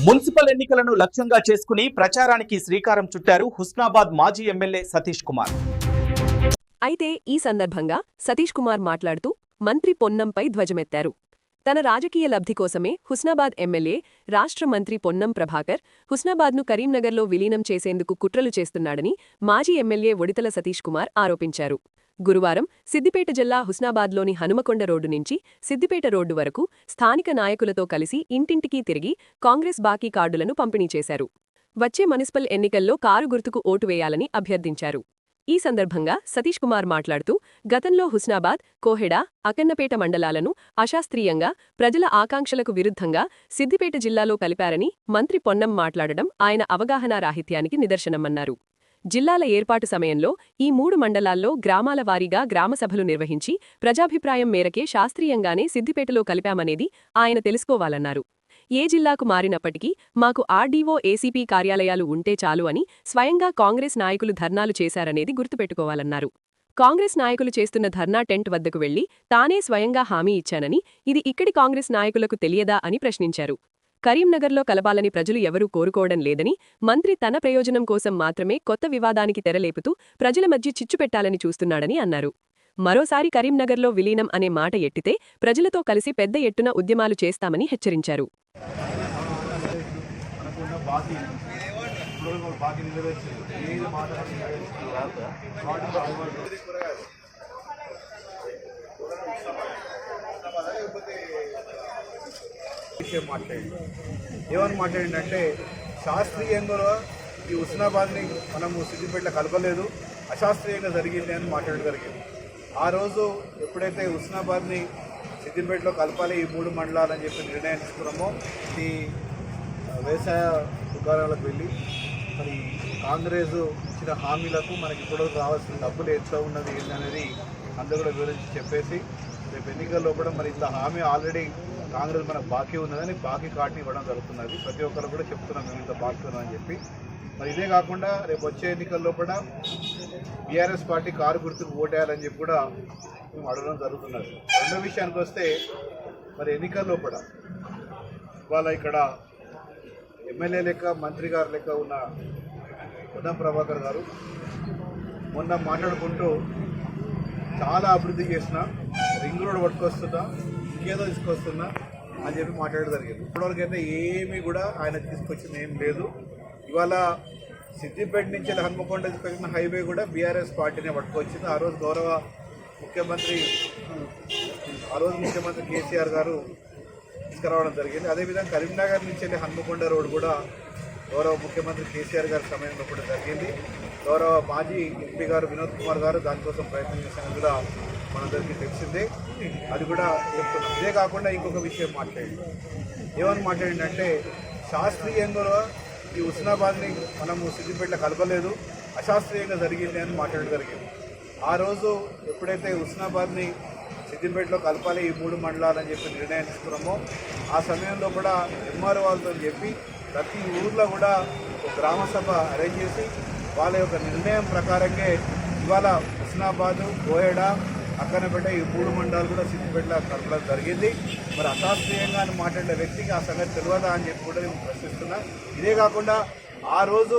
Municipal ఎన్నికలను లక్ష్యంగా చేసుకుని ప్రచారానికి శ్రీకారం చుట్టారు హుస్నాబాద్ మాజీ ఎమ్మెల్యే సతీష్ కుమార్. అయితే ఈ సందర్భంగా సతీష్ కుమార్ మాట్లాడుతూ మంత్రి పొన్నంపై ధ్వజమెత్తారు. తన రాజకీయ లబ్ధి కోసమే హుస్నాబాద్ ఎమ్మెల్యే, రాష్ట్ర మంత్రి పొన్నం ప్రభాకర్ హుస్నాబాద్ను కరీంనగర్లో విలీనం చేసేందుకు కుట్రలు చేస్తున్నాడని మాజీ ఎమ్మెల్యే ఒడితల సతీష్ కుమార్ ఆరోపించారు. గురువారం సిద్దిపేట జిల్లా హుస్నాబాద్లోని హనుమకొండ రోడ్డు నుంచి సిద్దిపేట రోడ్డు వరకు స్థానిక నాయకులతో కలిసి ఇంటింటికీ తిరిగి కాంగ్రెస్ బాకీ కార్డులను పంపిణీ చేశారు. వచ్చే మున్సిపల్ ఎన్నికల్లో కారు గుర్తుకు ఓటు వేయాలని అభ్యర్థించారు. ఈ సందర్భంగా సతీష్ కుమార్ మాట్లాడుతూ గతంలో హుస్నాబాద్, కోహెడ, అకన్నపేట మండలాలను అశాస్త్రీయంగా ప్రజల ఆకాంక్షలకు విరుద్ధంగా సిద్దిపేట జిల్లాలో కలిపారని మంత్రి పొన్నం మాట్లాడడం ఆయన అవగాహనా రాహిత్యానికి నిదర్శనమన్నారు. జిల్లాల ఏర్పాటు సమయంలో ఈ 3 మండలాల్లో గ్రామాల వారీగా గ్రామసభలు నిర్వహించి ప్రజాభిప్రాయం మేరకే శాస్త్రీయంగానే సిద్దిపేటలో కలిపామనేది ఆయన తెలుసుకోవాలన్నారు. ఏ జిల్లాకు మారినప్పటికీ మాకు ఆర్డీఓ, ఏసీపీ కార్యాలయాలు ఉంటే చాలు అని స్వయంగా కాంగ్రెస్ నాయకులు ధర్నాలు చేశారనేది గుర్తుపెట్టుకోవాలన్నారు. కాంగ్రెస్ నాయకులు చేస్తున్న ధర్నా టెంట్ వద్దకు వెళ్లి తానే స్వయంగా హామీ ఇచ్చానని, ఇది ఇక్కడి కాంగ్రెస్ నాయకులకు తెలియదా అని ప్రశ్నించారు. కరీంనగర్లో కలపాలని ప్రజలు ఎవరూ కోరుకోవడం లేదని, మంత్రి తన ప్రయోజనం కోసం మాత్రమే కొత్త వివాదానికి తెరలేపుతూ ప్రజల మధ్య చిచ్చు పెట్టాలని చూస్తున్నాడని అన్నారు. మరోసారి కరీంనగర్లో విలీనం అనే మాట ఎట్టితే ప్రజలతో కలిసి పెద్ద ఎత్తున ఉద్యమాలు చేస్తామని హెచ్చరించారు. ఏమని మాట్లాడిందంటే, శాస్త్రీయంగా ఈ హుస్నాబాద్ని మనము సిద్దిపేటలో కలపలేదు, అశాస్త్రీయంగా జరిగింది అని మాట్లాడడం జరిగింది. ఆ రోజు ఎప్పుడైతే హుస్నాబాద్ని సిద్దిపేటలో కలపాలి ఈ 3 మండలాలని చెప్పి నిర్ణయం తీసుకున్నామో, ఈ వ్యవసాయ దుకాణాలకు వెళ్ళి మరి కాంగ్రెస్ ఇచ్చిన హామీలకు మనకి ఇప్పుడు రావాల్సిన డబ్బులు ఎంత ఉన్నది ఏంటనేది అందరూ కూడా వివరించి చెప్పేసి, రేపు ఎన్నికల్లో కూడా మరి ఇంత హామీ ఆల్రెడీ కాంగ్రెస్ మనకు బాకీ ఉన్నదని బాకీ కార్డుని ఇవ్వడం జరుగుతున్నది. ప్రతి ఒక్కరు కూడా చెప్తున్నాం మేము ఇంత బాకీ ఉన్నామని చెప్పి. మరి ఇదే కాకుండా రేపు వచ్చే ఎన్నికల్లో కూడా బీఆర్ఎస్ పార్టీ కారు గుర్తుకు ఓటేయాలని చెప్పి కూడా మేము అడగడం జరుగుతున్నది. రెండో విషయానికి వస్తే, మరి ఎన్నికల్లో కూడా ఇవాళ ఇక్కడ ఎమ్మెల్యే లెక్క, మంత్రి గారు లెక్క ఉన్న పొన్నం ప్రభాకర్ గారు మొన్న మాట్లాడుకుంటూ చాలా అభివృద్ధి చేసిన, రింగ్ రోడ్ పట్టుకొస్తున్నా, ఇంకేదో తీసుకొస్తున్నా అని చెప్పి మాట్లాడడం జరిగింది. ఇప్పటివరకైతే ఏమీ కూడా ఆయన తీసుకొచ్చింది ఏం లేదు. ఇవాళ సిద్దిపేట నుంచి హన్మకొండ తీసుకొచ్చిన హైవే కూడా బీఆర్ఎస్ పార్టీనే పట్టుకొచ్చింది. ఆ రోజు ముఖ్యమంత్రి కేసీఆర్ గారు తీసుకురావడం జరిగింది. అదేవిధంగా కరీంనగర్ నుంచి వెళ్ళి హన్మకొండ రోడ్ కూడా గౌరవ ముఖ్యమంత్రి కేసీఆర్ గారి సమయంలో కూడా జరిగింది. గౌరవ మాజీ ఎంపీ గారు వినోద్ కుమార్ గారు దానికోసం ప్రయత్నం చేసిన కూడా మనందరికీ తెలిసిందే. అది కూడా చెప్తున్నాం. ఇదే కాకుండా ఇంకొక విషయం ఏమని మాట్లాడిందంటే, శాస్త్రీయంగా ఈ హుస్నాబాద్ని మనము సిద్దిపేటలో కలపలేదు, అశాస్త్రీయంగా జరిగింది అని మాట్లాడడం జరిగింది. ఆ రోజు ఎప్పుడైతే హుస్నాబాద్ని సిద్దిపేటలో కలపాలి ఈ 3 మండలాలని చెప్పి నిర్ణయం తీసుకున్నామో, ఆ సమయంలో కూడా ఎంఆర్ఓ వాళ్ళతో చెప్పి ప్రతి ఊర్లో కూడా ఒక గ్రామ సభ అరేంజ్ చేసి వాళ్ళ యొక్క నిర్ణయం ప్రకారంగా ఇవాళ హుస్నాబాదు, కోయడ, అక్కనపేట ఈ 3 మండలాలు కూడా సిద్దిపేటలో కలపడం జరిగింది. మరి అశాస్త్రీయంగా అని మాట్లాడే వ్యక్తికి ఆ సంగతి తెలియదా అని చెప్పి కూడా నేను ప్రశ్నిస్తున్నా. ఇదే కాకుండా ఆ రోజు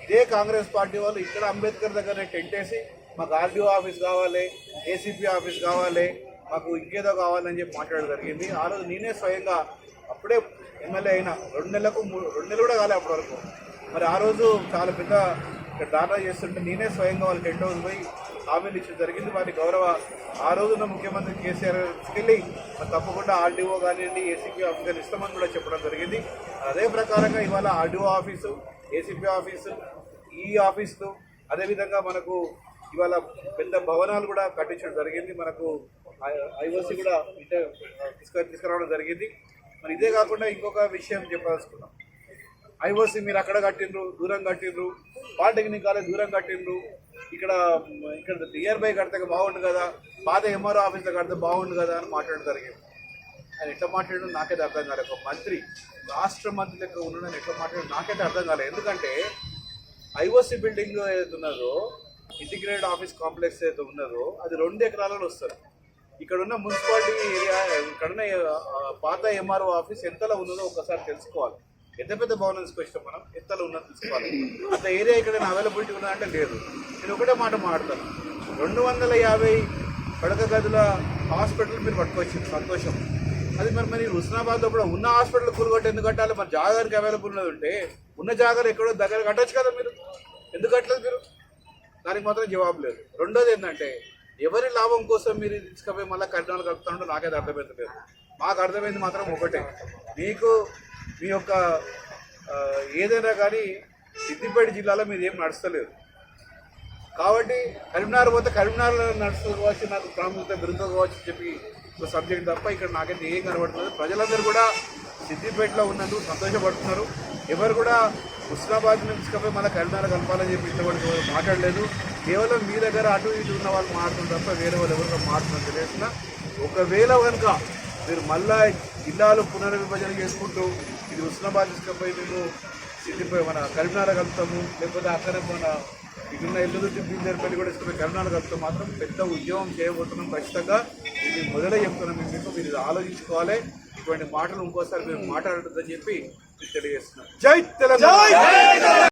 ఇదే కాంగ్రెస్ పార్టీ వాళ్ళు ఇక్కడ అంబేద్కర్ దగ్గర టెంట్ వేసి మాకు ఆర్డీఓ ఆఫీస్ కావాలి, ఏసీపీ ఆఫీస్ కావాలి, మాకు ఇంకేదో కావాలని చెప్పి మాట్లాడడం జరిగింది. ఆ రోజు నేనే స్వయంగా అప్పుడే ఎమ్మెల్యే అయినా 2 నెలలు కూడా కాలే అప్పటి వరకు. మరి ఆ రోజు చాలా పెద్ద ఇక్కడ డాటా చేస్తుంటే నేనే స్వయంగా వాళ్ళు టెంట్ హౌస్ పోయి హామీలు ఇచ్చడం జరిగింది. వారి గౌరవ ఆ రోజున ముఖ్యమంత్రి కేసీఆర్ తీసుకెళ్ళి మరి తప్పకుండా ఆర్డీఓ కానివ్వండి, ఏసీపీ ఆఫీస్ కానీ ఇస్తామని కూడా చెప్పడం జరిగింది. అదే ప్రకారంగా ఇవాళ ఆర్డీఓ ఆఫీసు, ఏసీపీ ఆఫీసు, ఈ ఆఫీసు, అదేవిధంగా మనకు ఇవాళ పెద్ద భవనాలు కూడా కట్టించడం జరిగింది. మనకు ఐఓసీ కూడా తీసుకురావడం జరిగింది. మరి ఇదే కాకుండా ఇంకొక విషయం చెప్పదలుచుకున్నాం. ఐఓసీ మీరు అక్కడ కట్టిండ్రు, దూరం కట్టిండ్రు, పాలిటెక్నిక్ కాలేజ్ దూరం కట్టిండ్రు, ఇక్కడ నియర్ బై కడితే బాగుండు కదా, పాత ఎంఆర్ఓ ఆఫీస్లో కడితే బాగుండు కదా అని మాట్లాడడం జరిగింది. ఆయన ఎట్లా మాట్లాడడం నాకైతే అర్థం కాలేదు. ఒక మంత్రి, రాష్ట్ర మంత్రి లెక్క ఉన్నాడని ఎట్లా మాట్లాడడం నాకైతే అర్థం కాలేదు. ఎందుకంటే ఐఓసీ బిల్డింగ్ ఏదైతే ఉన్నదో, ఇంటిగ్రేటెడ్ ఆఫీస్ కాంప్లెక్స్ ఏదైతే ఉన్నదో, అది 2 ఎకరాలలో వస్తుంది. ఇక్కడున్న మున్సిపాలిటీ ఏరియా, ఇక్కడున్న పాత ఎంఆర్ఓ ఆఫీస్ ఎంతలో ఉన్నదో ఒకసారి తెలుసుకోవాలి. పెద్ద పెద్ద భవనం తీసుకొచ్చాం, మనం ఎత్తలు ఉన్నది తీసుకోవాలి. అంత ఏరియా ఇక్కడ అవైలబిలిటీ ఉన్నదంటే లేదు. నేను ఒకటే మాట మాట్లాడతాను, 250 పడక గదుల హాస్పిటల్ మీరు పట్టుకొచ్చింది సంతోషం. అది మరి హుస్నాబాద్లో కూడా ఉన్న హాస్పిటల్ కూలగొట్టి ఎందుకు కట్టాలి? మరి జాగారికి అవైలబుల్ ఉన్నది ఉంటే ఉన్న జాగాలు ఎక్కడో దగ్గర కట్టచ్చు కదా, మీరు ఎందుకు కట్టలేదు? మీరు దానికి మాత్రం జవాబు లేదు. రెండోది ఏంటంటే, ఎవరి లాభం కోసం మీరు తీసుకుపోయి మళ్ళీ కరీంనగర్ కలుపుతానంటే నాకైతే అర్థమవుతలేదు. మాకు అర్థమైంది మాత్రం ఒకటే, మీకు మీ యొక్క ఏదైనా కానీ సిద్దిపేట జిల్లాలో మీరు ఏం నడుస్తలేదు కాబట్టి కరీంనగర్ పోతే కరీంనగర్లో నడుచుకోవచ్చు, నాకు ప్రాముఖ్యత పెరుగుకోవచ్చు చెప్పి ఒక సబ్జెక్ట్ తప్ప ఇక్కడ నాకైతే ఏం కనబడుతుంది. ప్రజలందరూ కూడా సిద్దిపేటలో ఉన్నందుకు సంతోషపడుతున్నారు. ఎవరు కూడా హుస్నాబాద్ నుంచి తీసుకుపోయి మళ్ళీ కరీంనగర్ కలపాలని చెప్పి ఇష్టపడి మాట్లాడలేదు. కేవలం మీ దగ్గర అటు ఇటు ఉన్న వాళ్ళు మాట్లాడుతున్నారు తప్ప వేరే వాళ్ళు ఎవరితో మాట్లాడుతున్నారు తెలియకుండా. ఒకవేళ కనుక మీరు మళ్ళా జిల్లాలు పునర్విభజన చేసుకుంటూ ఇది హుస్నాబాద్ తీసుకుపోయి మేము సిద్దిపేట మన కరీంనగర్ కలుపుతాము, లేకపోతే అక్కడే మన ఇటున్న ఎల్లుదుర్తి బీదర్పల్లి కూడా తీసుకుపోయి కరీంనగర్ కలుపుతాం, మాత్రం పెద్ద ఉద్యమం చేయబోతున్నాం ఖచ్చితంగా. ఇది మొదలై చెప్తున్నాం మీకు, మీరు ఇది ఆలోచించుకోవాలి. ఇటువంటి మాటలు ఇంకోసారి మీరు మాట్లాడొద్దని చెప్పి తెలియజేస్తున్నాం. జై తెలంగాణ.